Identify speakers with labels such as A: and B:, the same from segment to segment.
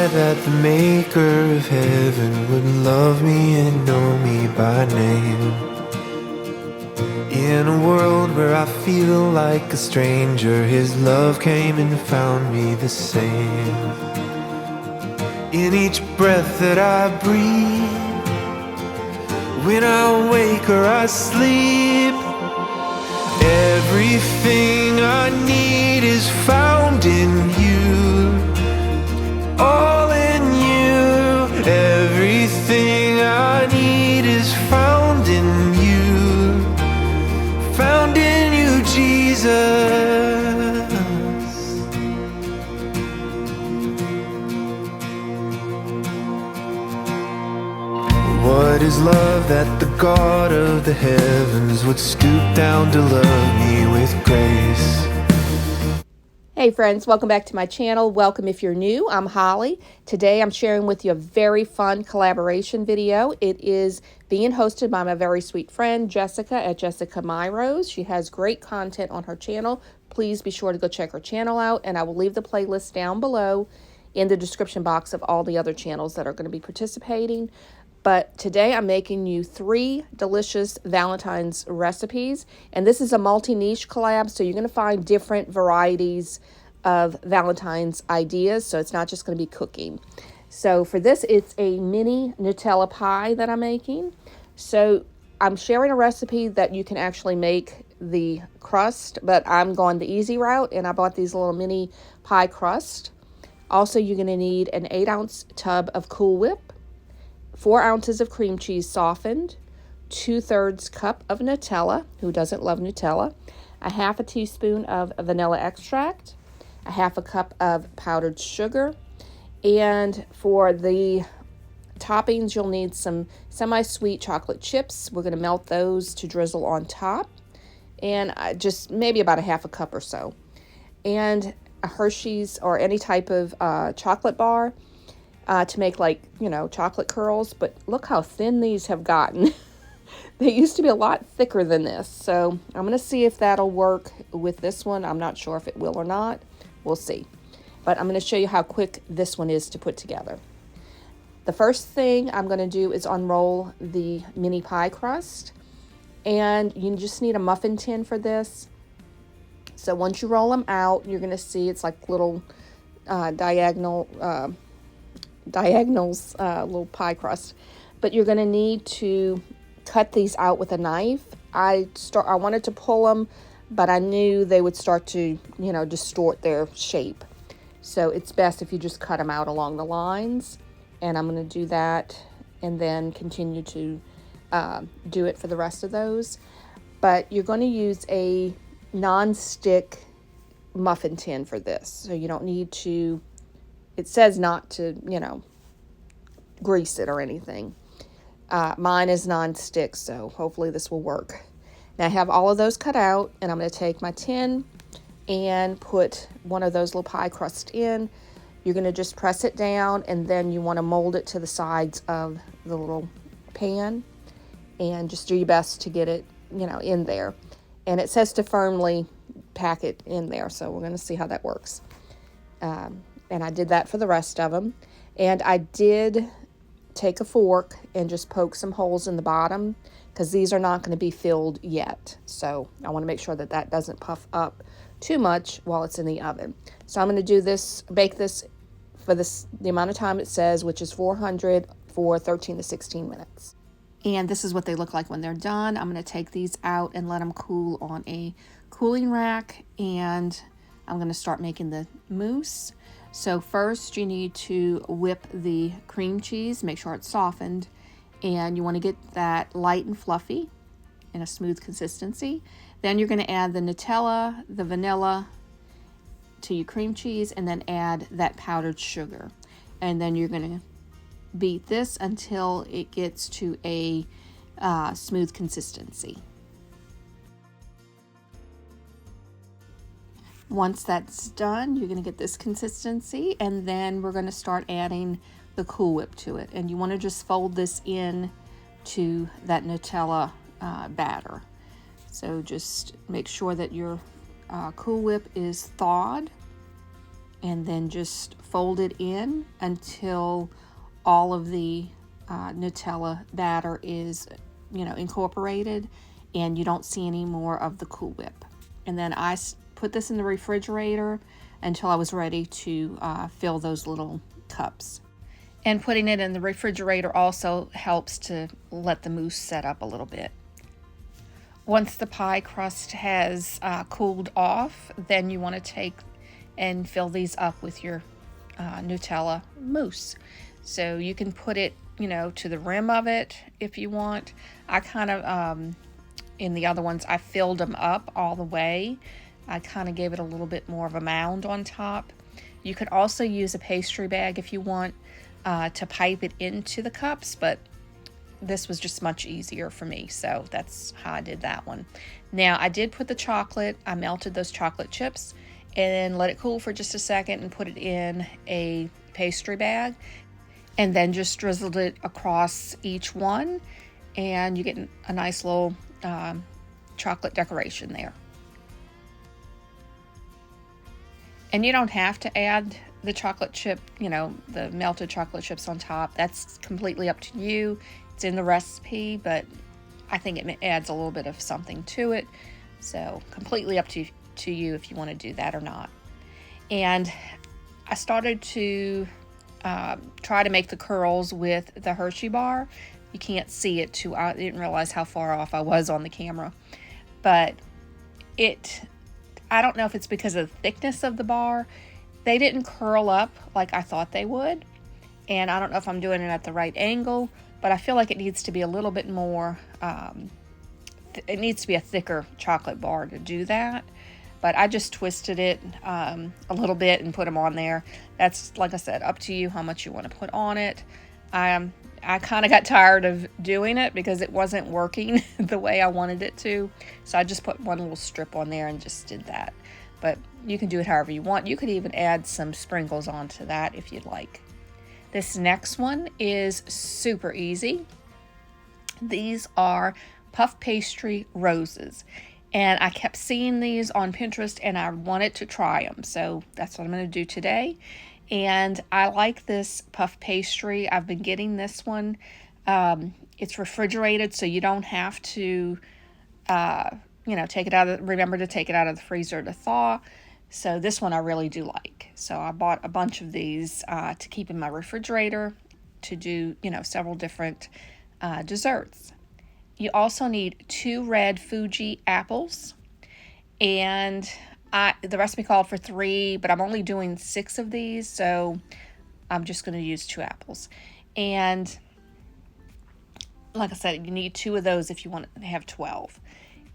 A: I that the maker of heaven would love me and know me by name? In a world where I feel like a stranger, his love came and found me the same. In each breath that I breathe, when I wake or I sleep, everything I need is found in you. All in you. Everything I need is found in you. Found in you, Jesus. What is love that the God of the heavens would stoop down to love me with grace?
B: Hey friends, welcome back to my channel. Welcome if you're new. I'm Holly. Today I'm sharing with you a very fun collaboration video. It is being hosted by my very sweet friend Jessica at Jessica My Rose. She has great content on her channel. Please be sure to go check her channel out, and I will leave the playlist down below in the description box of all the other channels that are going to be participating. But today I'm making you 3 delicious Valentine's recipes. And this is a multi-niche collab, so you're going to find different varieties of Valentine's ideas. So it's not just going to be cooking. So for this, it's a mini Nutella pie that I'm making. So I'm sharing a recipe that you can actually make the crust, but I'm going the easy route, and I bought these little mini pie crust. Also, you're going to need an 8-ounce tub of Cool Whip, 4 ounces of cream cheese softened, 2/3 cup of Nutella, who doesn't love Nutella, a half a teaspoon of vanilla extract, a half a cup of powdered sugar, and for the toppings, you'll need some semi-sweet chocolate chips. We're going to melt those to drizzle on top, and just maybe about a half a cup or so, and a Hershey's or any type of chocolate bar, to make, like, you know, chocolate curls. But look how thin these have gotten. They used to be a lot thicker than this. So I'm going to see if that'll work with this one. I'm not sure if it will or not. We'll see. But I'm going to show you how quick this one is to put together. The first thing I'm going to do is unroll the mini pie crust. And you just need a muffin tin for this. So once you roll them out, you're going to see it's like little diagonals, little pie crust. But you're going to need to cut these out with a knife. I wanted to pull them, but I knew they would start to, you know, distort their shape. So it's best if you just cut them out along the lines. And I'm going to do that and then continue to do it for the rest of those. But you're going to use a non-stick muffin tin for this. So you don't need to, it says not to, you know, grease it or anything. Mine is non-stick, so hopefully this will work. Now I have all of those cut out, and I'm going to take my tin and put one of those little pie crusts in. You're going to just press it down, and then you want to mold it to the sides of the little pan, and just do your best to get it, you know, in there. And it says to firmly pack it in there, so we're going to see how that works. And I did that for the rest of them. And I did take a fork and just poke some holes in the bottom, because these are not going to be filled yet. So I want to make sure that that doesn't puff up too much while it's in the oven. So I'm going to do this, bake this for the amount of time it says, which is 400 for 13 to 16 minutes. And this is what they look like when they're done. I'm going to take these out and let them cool on a cooling rack, and I'm going to start making the mousse. So first you need to whip the cream cheese, make sure it's softened, and you want to get that light and fluffy in a smooth consistency. Then you're going to add the Nutella, the vanilla to your cream cheese, and then add that powdered sugar. And then you're going to beat this until it gets to a smooth consistency. Once that's done, you're going to get this consistency, and then we're going to start adding the Cool Whip to it. And you want to just fold this in to that Nutella batter. So just make sure that your Cool Whip is thawed, and then just fold it in until all of the Nutella batter is, incorporated, and you don't see any more of the Cool Whip. And then I put this in the refrigerator until I was ready to fill those little cups. And putting it in the refrigerator also helps to let the mousse set up a little bit. Once the pie crust has cooled off, then you want to take and fill these up with your Nutella mousse. So you can put it, to the rim of it if you want. I kind of, in the other ones, I filled them up all the way. I kind of gave it a little bit more of a mound on top. You could also use a pastry bag if you want to pipe it into the cups, but this was just much easier for me, so that's how I did that one. Now, I did put the chocolate, I melted those chocolate chips and let it cool for just a second and put it in a pastry bag, and then just drizzled it across each one, and you get a nice little chocolate decoration there. And you don't have to add the chocolate chip, the melted chocolate chips on top. That's completely up to you. It's in the recipe, but I think it adds a little bit of something to it. So completely up to you if you want to do that or not. And I started to try to make the curls with the Hershey bar. You can't see it I didn't realize how far off I was on the camera. But I don't know if it's because of the thickness of the bar. They didn't curl up like I thought they would. And I don't know if I'm doing it at the right angle, but I feel like it needs to be a little bit more, it needs to be a thicker chocolate bar to do that. But I just twisted it a little bit and put them on there. That's, like I said, up to you how much you want to put on it. I kind of got tired of doing it because it wasn't working the way I wanted it to. So I just put one little strip on there and just did that. But you can do it however you want. You could even add some sprinkles onto that if you'd like. This next one is super easy. These are puff pastry roses. And I kept seeing these on Pinterest and I wanted to try them. So that's what I'm going to do today. And I like this puff pastry. I've been getting this one. It's refrigerated, so you don't have to, remember to take it out of the freezer to thaw. So this one I really do like. So I bought a bunch of these to keep in my refrigerator to do, several different desserts. You also need 2 red Fuji apples, and the recipe called for 3, but I'm only doing 6 of these, so I'm just going to use 2 apples. And like I said, you need 2 of those if you want to have 12.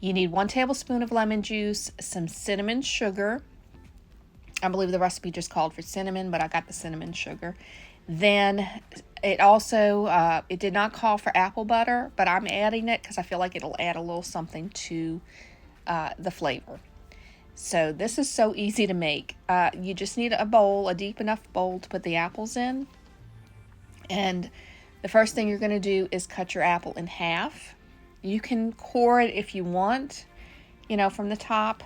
B: You need 1 tablespoon of lemon juice, some cinnamon sugar. I believe the recipe just called for cinnamon, but I got the cinnamon sugar. Then it also, it did not call for apple butter, but I'm adding it because I feel like it'll add a little something to the flavor. So this is so easy to make. You just need a deep enough bowl to put the apples in. And the first thing you're going to do is cut your apple in half. You can core it if you want, from the top,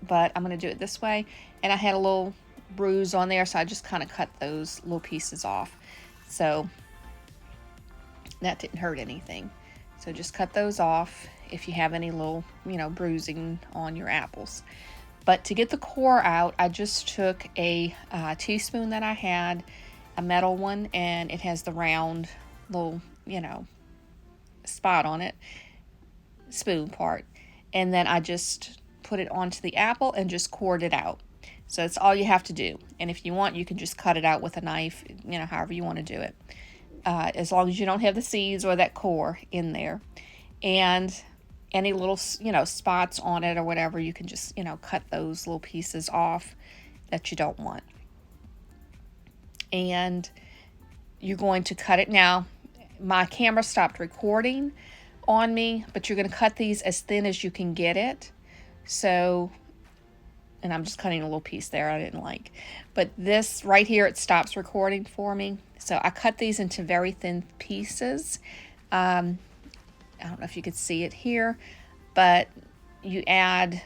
B: but I'm going to do it this way. And I had a little bruise on there, so I just kind of cut those little pieces off. So that didn't hurt anything. So just cut those off if you have any little, bruising on your apples. But to get the core out, I just took a teaspoon that I had, a metal one, and it has the round little, spot on it, spoon part. And then I just put it onto the apple and just cored it out. So that's all you have to do. And if you want, you can just cut it out with a knife, however you want to do it. As long as you don't have the seeds or that core in there. And any little, spots on it or whatever, you can just, cut those little pieces off that you don't want. And you're going to cut it now. My camera stopped recording on me, but you're going to cut these as thin as you can get it. So, and I'm just cutting a little piece there I didn't like. But this right here, it stops recording for me. So I cut these into very thin pieces. I don't know if you could see it here, but you add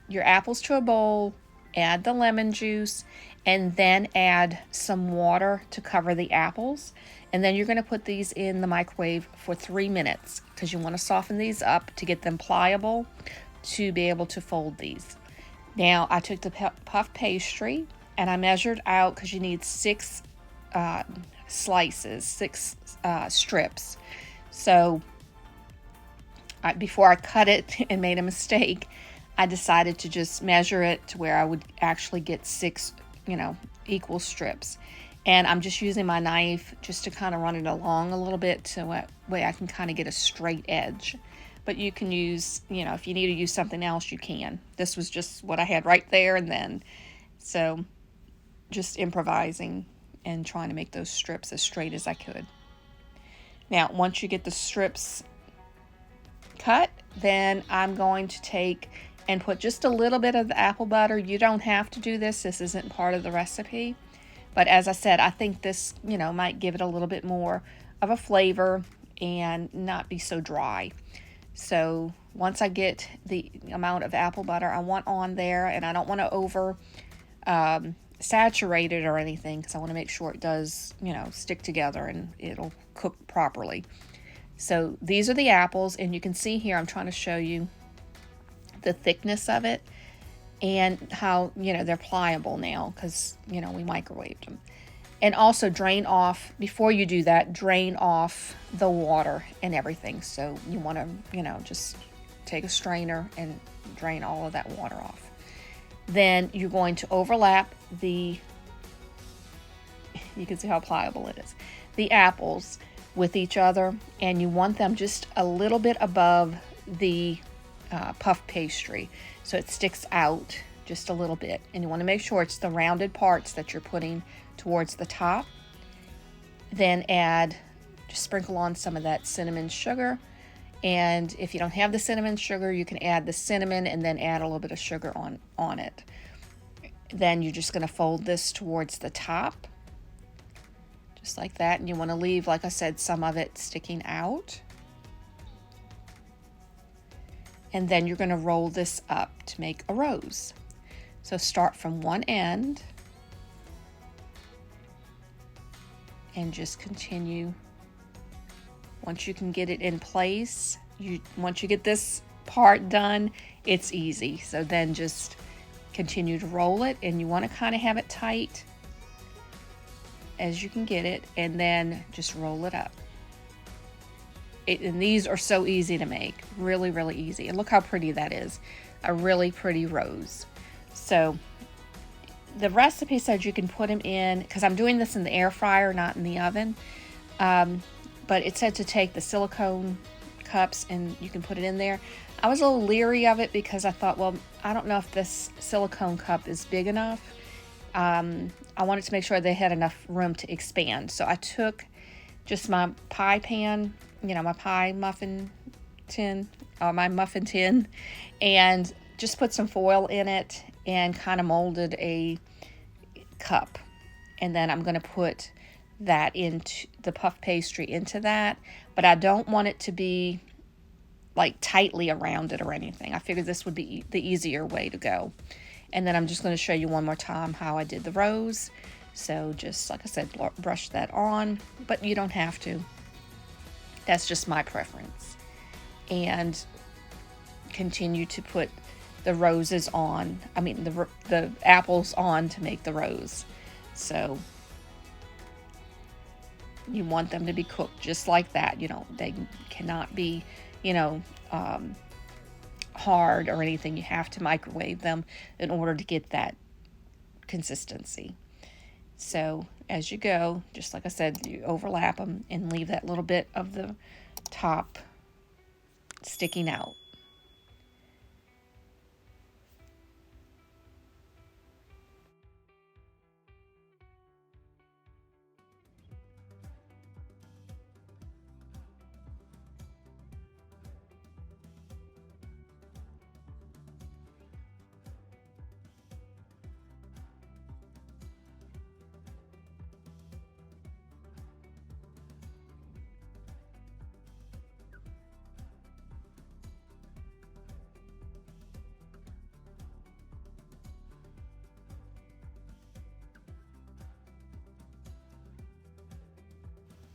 B: your apples to a bowl, add the lemon juice, and then add some water to cover the apples. And then you're going to put these in the microwave for 3 minutes because you want to soften these up to get them pliable to be able to fold these. Now I took the puff pastry and I measured out, because you need 6 slices, 6 strips. So before I cut it and made a mistake, I decided to just measure it to where I would actually get 6, equal strips. And I'm just using my knife just to kind of run it along a little bit so that way I can kind of get a straight edge. But you can use, if you need to use something else, you can. This was just what I had right there and then. So just improvising and trying to make those strips as straight as I could. Now, once you get the strips cut, then I'm going to take and put just a little bit of the apple butter. You don't have to do this. This isn't part of the recipe. But as I said, I think this, might give it a little bit more of a flavor and not be so dry. So once I get the amount of apple butter I want on there, and I don't want to over saturate it or anything, because I want to make sure it does, stick together and it'll cook properly. So these are the apples, and you can see here I'm trying to show you the thickness of it and how, they're pliable now because, we microwaved them. And also drain off, before you do that, drain off the water and everything. So you want to, just take a strainer and drain all of that water off. Then you're going to overlap you can see how pliable it is, the apples with each other, and you want them just a little bit above the puff pastry so it sticks out just a little bit. And you want to make sure it's the rounded parts that you're putting towards the top. Then just sprinkle on some of that cinnamon sugar. And if you don't have the cinnamon sugar, you can add the cinnamon and then add a little bit of sugar on it. Then you're just going to fold this towards the top, just like that. And you want to leave, like I said, some of it sticking out. And then you're going to roll this up to make a rose. So start from one end and just continue. Once you can get it in place, once you get this part done, it's easy. So then just continue to roll it, and you want to kind of have it tight as you can get it, and then just roll it up. And these are so easy to make, really, really easy. And look how pretty that is, a really pretty rose. So the recipe says you can put them in, because I'm doing this in the air fryer, not in the oven. But it said to take the silicone cups and you can put it in there. I was a little leery of it because I thought, well, I don't know if this silicone cup is big enough. I wanted to make sure they had enough room to expand. So I took just my pie pan, my pie muffin tin, my muffin tin, and just put some foil in it and kind of molded a cup. And then I'm going to put that into the puff pastry into that, but I don't want it to be like tightly around it or anything. I figured this would be the easier way to go. And then I'm just going to show you one more time how I did the rose. So just like I said, brush that on, but you don't have to. That's just my preference. And continue to put the roses on, the apples on to make the rose. So you want them to be cooked just like that. They cannot be, hard or anything. You have to microwave them in order to get that consistency. So as you go, just like I said, you overlap them and leave that little bit of the top sticking out.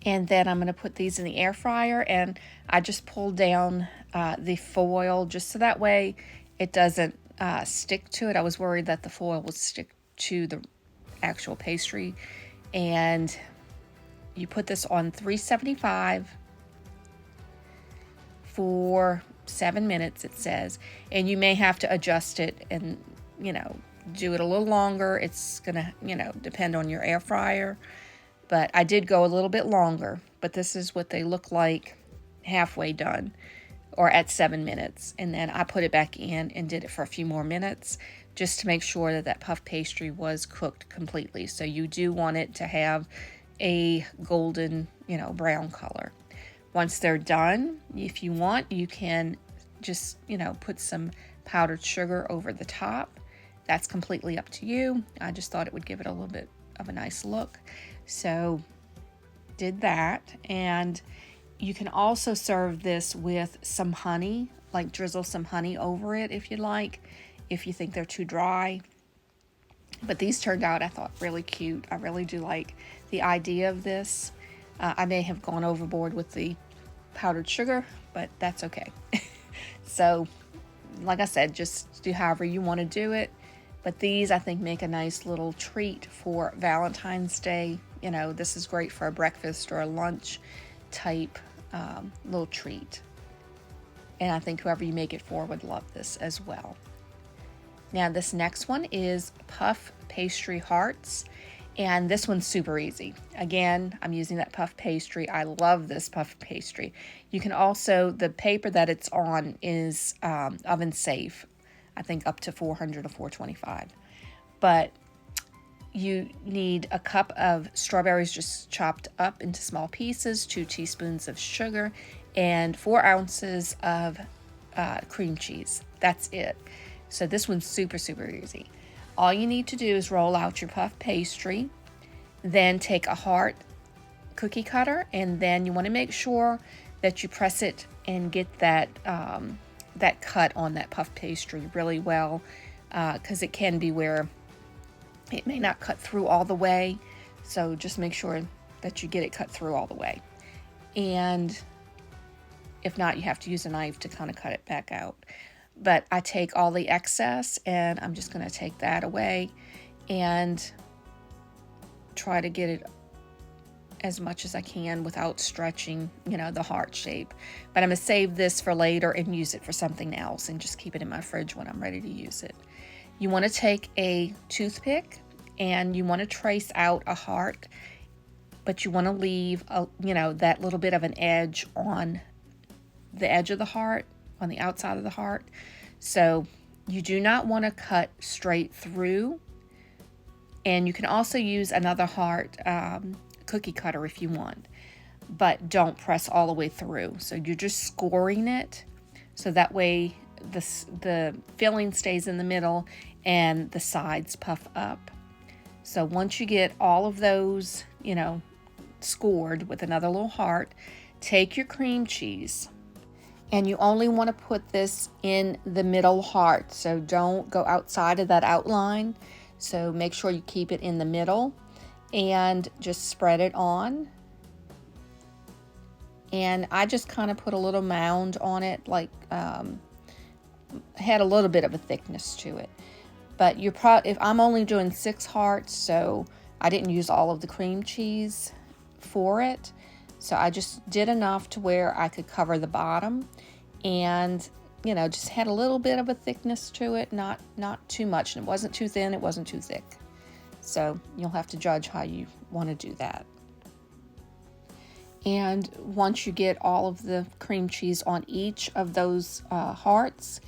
B: And then I'm going to put these in the air fryer, and I just pulled down the foil just so that way it doesn't stick to it. I was worried that the foil would stick to the actual pastry. And you put this on 375 for 7 minutes, it says. And you may have to adjust it and, do it a little longer. It's going to, depend on your air fryer. But I did go a little bit longer, but this is what they look like halfway done, or at 7 minutes. And then I put it back in and did it for a few more minutes just to make sure that puff pastry was cooked completely. So you do want it to have a golden, brown color. Once they're done, if you want, you can just, put some powdered sugar over the top. That's completely up to you. I just thought it would give it a little bit of a nice look. So did that. And you can also serve this with some honey, like drizzle some honey over it if you'd like, if you think they're too dry. But these turned out, I thought, really cute. I really do like the idea of this. I may have gone overboard with the powdered sugar, but that's okay. So, like I said, just do however you want to do it. But these, I think, make a nice little treat for Valentine's Day. This is great for a breakfast or a lunch type little treat. And I think whoever you make it for would love this as well. Now, this next one is puff pastry hearts. And this one's super easy. Again, I'm using that puff pastry. I love this puff pastry. You can also, the paper that it's on is oven safe. I think up to 400 or 425. But you need a cup of strawberries just chopped up into small pieces, 2 teaspoons of sugar, and 4 ounces of cream cheese. That's it. So this one's super, super easy. All you need to do is roll out your puff pastry, then take a heart cookie cutter, and then you want to make sure that you press it and get that that cut on that puff pastry really well, because it can be where it may not cut through all the way. So just make sure that you get it cut through all the way. And if not, you have to use a knife to kind of cut it back out. But I take all the excess, and I'm just going to take that away and try to get it as much as I can without stretching, the heart shape. But I'm going to save this for later and use it for something else and just keep it in my fridge when I'm ready to use it. You want to take a toothpick and you want to trace out a heart, but you want to leave, that little bit of an edge on the edge of the heart, on the outside of the heart. So you do not want to cut straight through. And you can also use another heart cookie cutter if you want, but don't press all the way through. So you're just scoring it, so that way the filling stays in the middle and the sides puff up. So once you get all of those, scored with another little heart, take your cream cheese, and you only want to put this in the middle heart. So don't go outside of that outline. So make sure you keep it in the middle and just spread it on. And I just kind of put a little mound on it, like had a little bit of a thickness to it. But if I'm only doing 6 hearts, so I didn't use all of the cream cheese for it. So I just did enough to where I could cover the bottom, and just had a little bit of a thickness to it, not too much. And it wasn't too thin, it wasn't too thick. So you'll have to judge how you want to do that. And once you get all of the cream cheese on each of those hearts,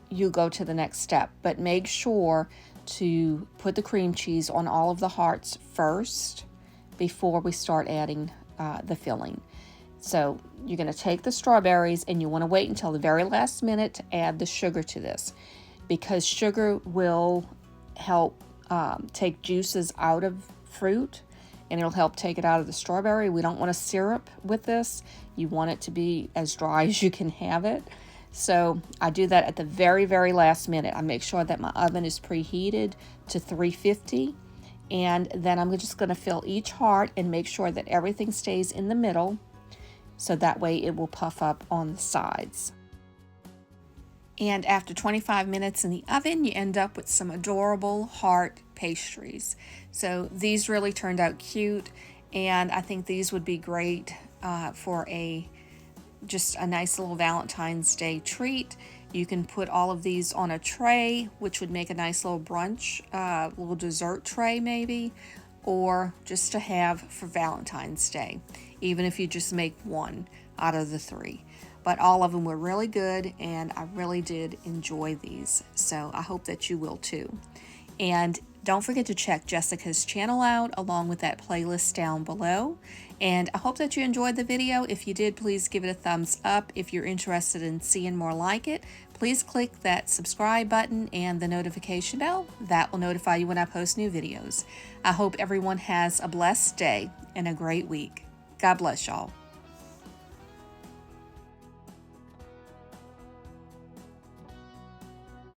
B: you go to the next step. But make sure to put the cream cheese on all of the hearts first before we start adding the filling. So you're going to take the strawberries, and you want to wait until the very last minute to add the sugar to this, because sugar will help take juices out of fruit, and it'll help take it out of the strawberry. We don't want a syrup with this. You want it to be as dry as you can have it. So I do that at the very, very last minute. I make sure that my oven is preheated to 350, And then I'm just going to fill each heart and make sure that everything stays in the middle, so that way it will puff up on the sides. And after 25 minutes in the oven, you end up with some adorable heart pastries. So these really turned out cute, and I think these would be great for just a nice little Valentine's Day treat. You can put all of these on a tray, which would make a nice little brunch, little dessert tray maybe, or just to have for Valentine's Day, even if you just make one out of the 3. But all of them were really good, and I really did enjoy these. So I hope that you will too. And don't forget to check Jessica's channel out along with that playlist down below. And I hope that you enjoyed the video. If you did, please give it a thumbs up. If you're interested in seeing more like it, please click that subscribe button and the notification bell. That will notify you when I post new videos. I hope everyone has a blessed day and a great week. God bless y'all.